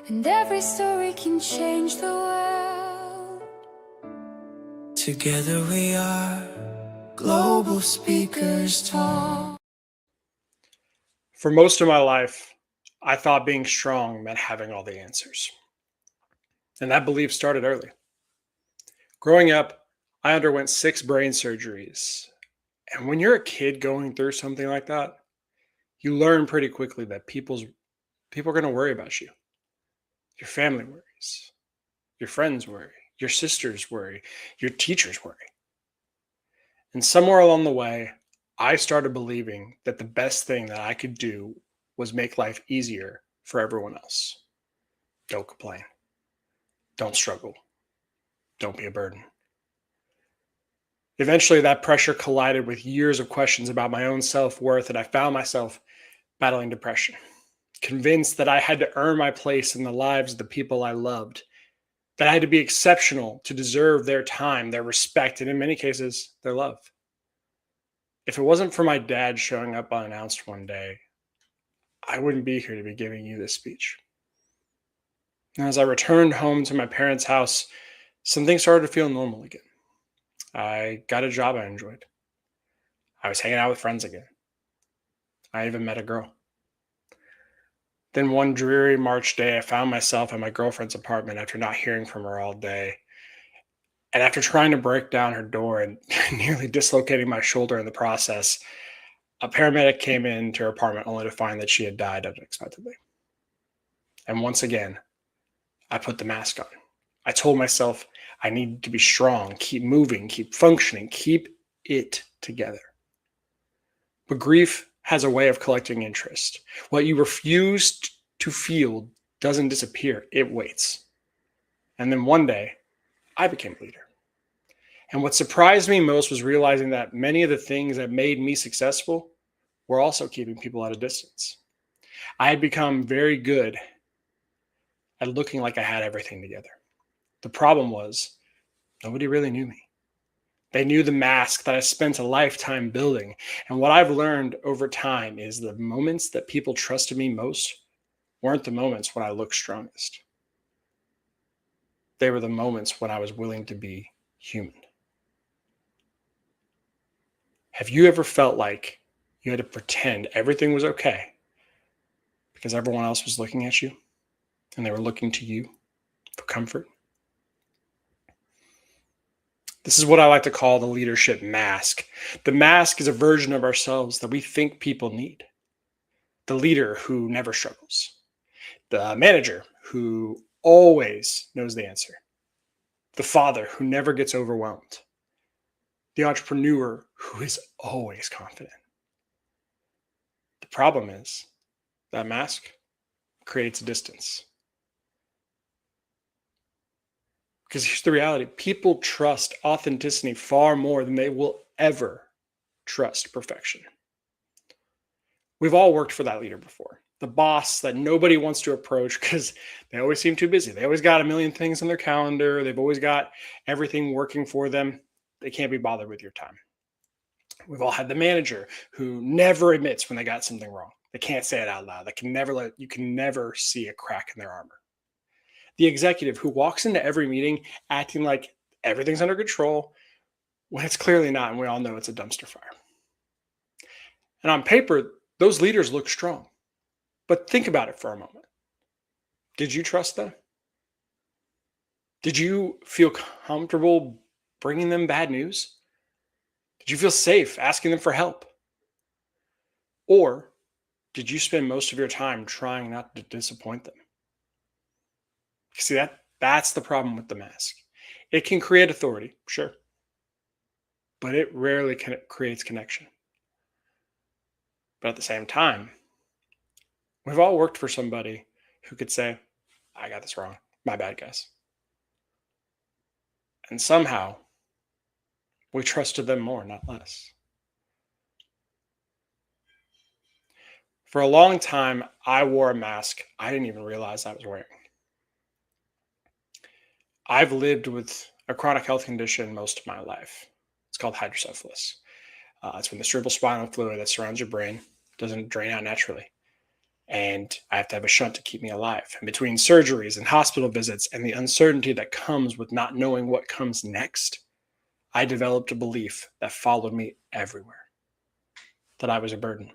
and every story can change the world. Together we are Global Speakers Talk. For most of my life, I thought being strong meant having all the answers. And that belief started early. Growing up, I underwent 6 brain surgeries. And when you're a kid going through something like that, you learn pretty quickly that people are going to worry about you. Your family worries. Your friends worry. Your sisters worry. Your teachers worry. And somewhere along the way, I started believing that the best thing that I could do was make life easier for everyone else. Don't complain. Don't struggle. Don't be a burden. Eventually, that pressure collided with years of questions about my own self-worth, and I found myself battling depression, convinced that I had to earn my place in the lives of the people I loved, that I had to be exceptional to deserve their time, their respect, and in many cases, their love. If it wasn't for my dad showing up unannounced one day, I wouldn't be here to be giving you this speech. And as I returned home to my parents' house, some things started to feel normal again. I got a job I enjoyed. I was hanging out with friends again. I even met a girl. Then one dreary March day, I found myself at my girlfriend's apartment after not hearing from her all day. And after trying to break down her door and nearly dislocating my shoulder in the process, a paramedic came into her apartment only to find that she had died unexpectedly. And once again, I put the mask on. I told myself I needed to be strong, keep moving, keep functioning, keep it together. But grief has a way of collecting interest. What you refuse to feel doesn't disappear, it waits. And then one day, I became a leader. And what surprised me most was realizing that many of the things that made me successful were also keeping people at a distance. I had become very good at looking like I had everything together. The problem was, nobody really knew me. They knew the mask that I spent a lifetime building. And what I've learned over time is the moments that people trusted me most weren't the moments when I looked strongest. They were the moments when I was willing to be human. Have you ever felt like you had to pretend everything was okay because everyone else was looking at you and they were looking to you for comfort? This is what I like to call the leadership mask. The mask is a version of ourselves that we think people need. The leader who never struggles. The manager who always knows the answer. The father who never gets overwhelmed. The entrepreneur who is always confident. The problem is that mask creates a distance. Because here's the reality. People trust authenticity far more than they will ever trust perfection. We've all worked for that leader before. The boss that nobody wants to approach because they always seem too busy. They always got a million things on their calendar. They've always got everything working for them. They can't be bothered with your time. We've all had the manager who never admits when they got something wrong. They can't say it out loud. You can never see a crack in their armor. The executive who walks into every meeting acting like everything's under control when it's clearly not, and we all know it's a dumpster fire. And on paper, those leaders look strong. But think about it for a moment. Did you trust them? Did you feel comfortable bringing them bad news? Did you feel safe asking them for help? Or did you spend most of your time trying not to disappoint them? See, that's the problem with the mask. It can create authority, sure, but it rarely creates connection. But at the same time, we've all worked for somebody who could say, I got this wrong, my bad, guys. And somehow, we trusted them more, not less. For a long time, I wore a mask I didn't even realize I was wearing. I've lived with a chronic health condition most of my life. It's called hydrocephalus. It's when the cerebral spinal fluid that surrounds your brain doesn't drain out naturally. and I have to have a shunt to keep me alive. And between surgeries and hospital visits and the uncertainty that comes with not knowing what comes next, I developed a belief that followed me everywhere, that I was a burden.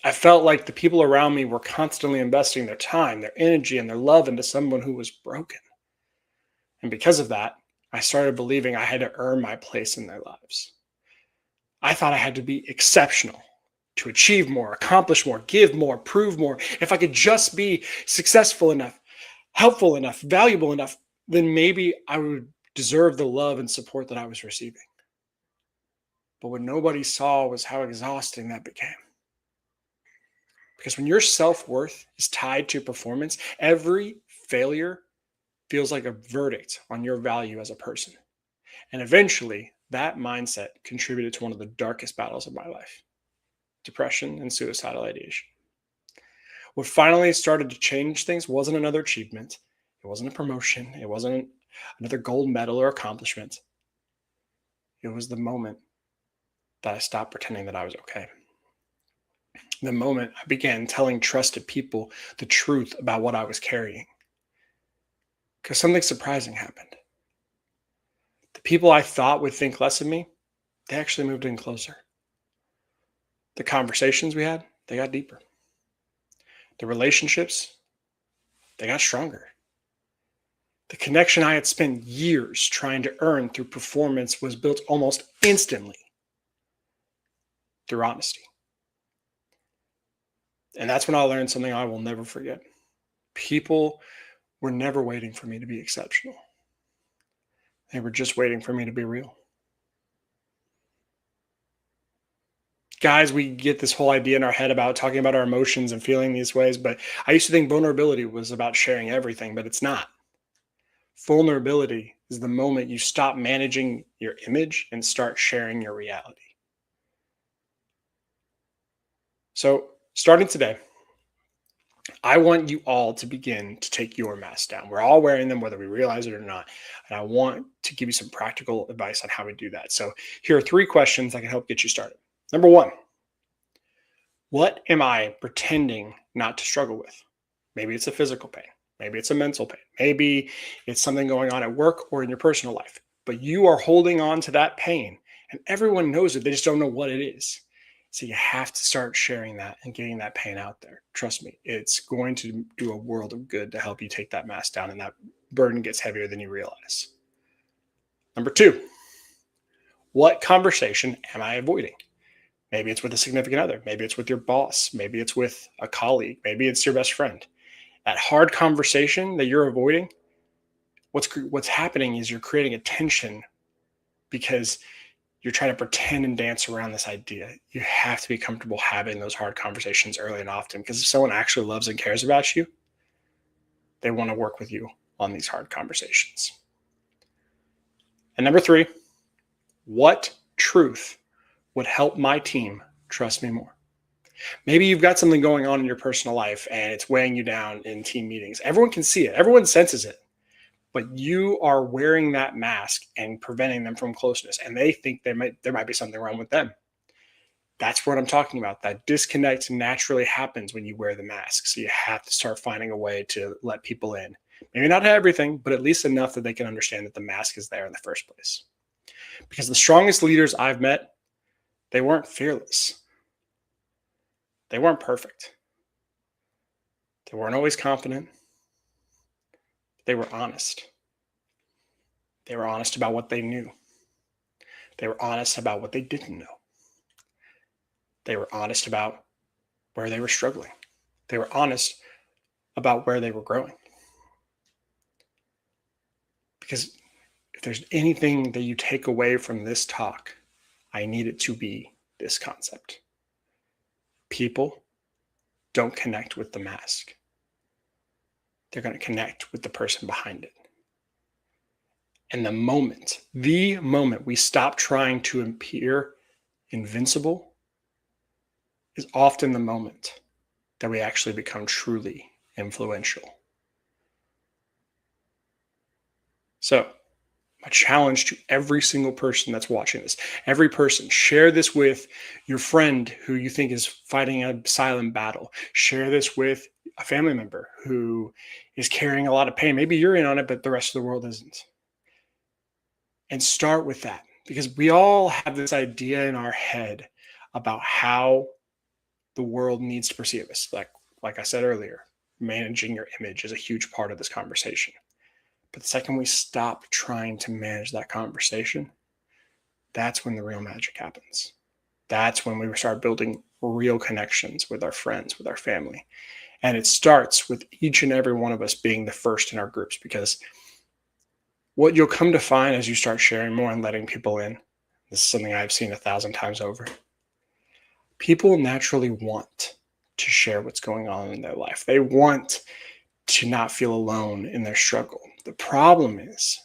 I felt like the people around me were constantly investing their time, their energy, and their love into someone who was broken. And because of that, I started believing I had to earn my place in their lives. I thought I had to be exceptional to achieve more, accomplish more, give more, prove more. If I could just be successful enough, helpful enough, valuable enough, then maybe I would deserve the love and support that I was receiving. But what nobody saw was how exhausting that became. Because when your self worth is tied to performance, every failure feels like a verdict on your value as a person. And eventually, that mindset contributed to one of the darkest battles of my life: depression and suicidal ideation. What finally started to change things wasn't another achievement, it wasn't a promotion, it wasn't another gold medal or accomplishment. It was the moment that I stopped pretending that I was okay. The moment I began telling trusted people the truth about what I was carrying. Because something surprising happened. The people I thought would think less of me, they actually moved in closer. The conversations we had, they got deeper. The relationships, they got stronger. The connection I had spent years trying to earn through performance was built almost instantly through honesty. And that's when I learned something I will never forget. People were never waiting for me to be exceptional. They were just waiting for me to be real. Guys, we get this whole idea in our head about talking about our emotions and feeling these ways, but I used to think vulnerability was about sharing everything, but it's not. Vulnerability is the moment you stop managing your image and start sharing your reality. So, starting today, I want you all to begin to take your mask down. We're all wearing them, whether we realize it or not. And I want to give you some practical advice on how we do that. So, here are 3 questions that can help get you started. Number 1, what am I pretending not to struggle with? Maybe it's a physical pain. Maybe it's a mental pain. Maybe it's something going on at work or in your personal life. But you are holding on to that pain, and everyone knows it. They just don't know what it is. So you have to start sharing that and getting that pain out there. Trust me, it's going to do a world of good to help you take that mask down, and that burden gets heavier than you realize. Number 2, what conversation am I avoiding? Maybe it's with a significant other. Maybe it's with your boss. Maybe it's with a colleague. Maybe it's your best friend. That hard conversation that you're avoiding, what's happening is you're creating a tension because you're trying to pretend and dance around this idea. You have to be comfortable having those hard conversations early and often, because if someone actually loves and cares about you, they want to work with you on these hard conversations. And number 3, what truth would help my team trust me more? Maybe you've got something going on in your personal life and it's weighing you down in team meetings. Everyone can see it, everyone senses it, but you are wearing that mask and preventing them from closeness, and they think there might be something wrong with them. That's what I'm talking about. That disconnect naturally happens when you wear the mask. So you have to start finding a way to let people in. Maybe not everything, but at least enough that they can understand that the mask is there in the first place. Because the strongest leaders I've met, they weren't fearless. They weren't perfect. They weren't always confident. They were honest. They were honest about what they knew. They were honest about what they didn't know. They were honest about where they were struggling. They were honest about where they were growing. Because if there's anything that you take away from this talk, I need it to be this concept. People don't connect with the mask. They're going to connect with the person behind it. And the moment we stop trying to appear invincible is often the moment that we actually become truly influential. So, A challenge to every single person that's watching this. Every person, share this with your friend who you think is fighting a silent battle. Share this with a family member who is carrying a lot of pain. Maybe you're in on it, but the rest of the world isn't. And start with that, because we all have this idea in our head about how the world needs to perceive us. Like I said earlier, managing your image is a huge part of this conversation. But the second we stop trying to manage that conversation, that's when the real magic happens. That's when we start building real connections with our friends, with our family. And it starts with each and every one of us being the first in our groups, because what you'll come to find as you start sharing more and letting people in, this is something I've seen 1,000 times over. People naturally want to share what's going on in their life. They want to not feel alone in their struggle. The problem is,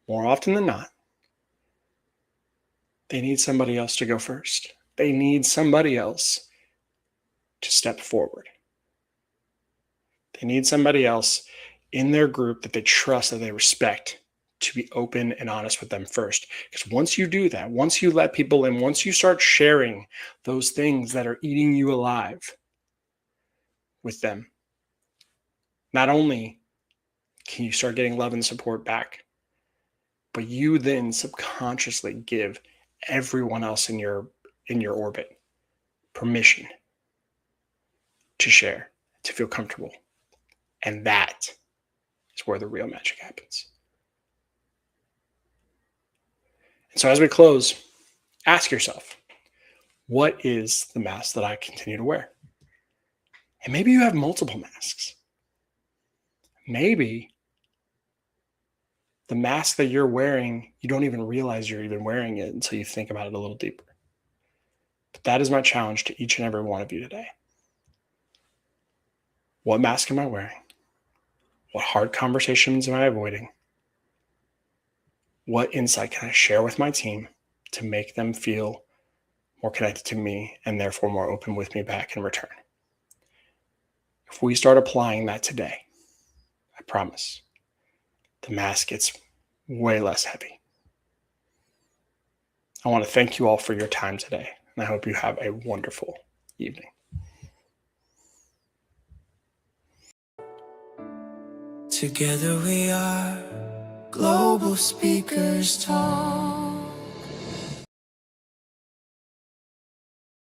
more often than not, they need somebody else to go first. They need somebody else to step forward. They need somebody else in their group that they trust, that they respect, to be open and honest with them first. Because once you do that, once you let people in, once you start sharing those things that are eating you alive with them, not only can you start getting love and support back, but you then subconsciously give everyone else in your orbit permission to share, to feel comfortable. And that is where the real magic happens. And so as we close, ask yourself, what is the mask that I continue to wear? And maybe you have multiple masks. Maybe the mask that you're wearing, you don't even realize you're even wearing it until you think about it a little deeper. But that is my challenge to each and every one of you today. What mask am I wearing? What hard conversations am I avoiding? What insight can I share with my team to make them feel more connected to me and therefore more open with me back in return? If we start applying that today, I promise the mask gets way less heavy. I want to thank you all for your time today, and I hope you have a wonderful evening. Together we are global speakers talk.